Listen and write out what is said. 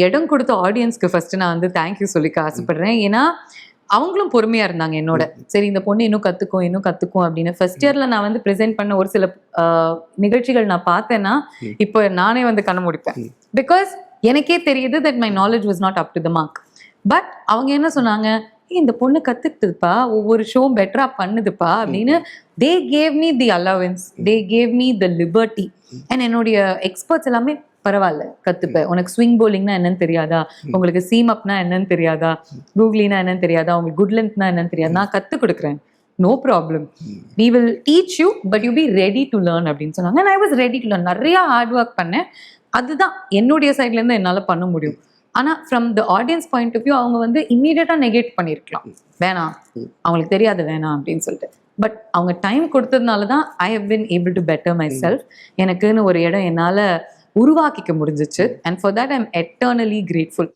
இடம் கொடுத்த ஆடியன்ஸ்க்கு ஃபர்ஸ்ட் நான் வந்து தேங்க்யூ சொல்லிக்க ஆசைப்படுறேன். ஏன்னா அவங்களும் பொறுமையா இருந்தாங்க என்னோட. சரி இந்த பொண்ணு இன்னும் கத்துக்கும் அப்படின்னு. ஃபர்ஸ்ட் இயர்ல நான் வந்து பிரசென்ட் பண்ண ஒரு சில நிகழ்ச்சிகள் நான் பார்த்தேன்னா இப்போ நானே வந்து கண்ண முடிப்பேன். பிகாஸ் எனக்கே தெரியுது that my knowledge was not up to the mark. But அவங்க என்ன சொன்னாங்க, இந்த பொண்ணு கத்துக்கிட்டுப்பா, ஒவ்வொரு ஷோ பெட்டரா பண்ணுதுப்பா அப்படின்னு. They gave me the allowance, they gave me the liberty. And என்னுடைய எக்ஸ்பர்ட்ஸ் எல்லாமே பரவாயில்ல கத்துப்பேன், உனக்கு ஸ்விங் போலிங்னா என்னன்னு தெரியாதா, உங்களுக்கு சீம் அப்னா என்னன்னு தெரியாதா, கூகுளினா என்னன்னு தெரியாதா, உங்களுக்கு குட் லென்த்னா என்னன்னு தெரியாது, நான் கத்து கொடுக்குறேன், no problem, we will teach you but you be ready to learn அப்படின்னு சொன்னாங்க. And I was ready to learn. நிறைய ஹார்ட் ஒர்க் பண்ணேன். அதுதான் என்னுடைய சைட்ல இருந்து என்னால பண்ண முடியும். ஆனா from the audience point of view அவங்க வந்து இம்மீடியட்டா நெகேட் பண்ணிருக்கலாம், வேணாம் அவங்களுக்கு தெரியாது வேணாம் அப்படின்னு சொல்லிட்டு. பட் அவங்க டைம் கொடுத்ததுனால தான் I have been able to better myself. எனக்குன்னு ஒரு இடம் என்னால உருவாக்கிக்க முடிஞ்சிச்சு. And for that I am eternally grateful.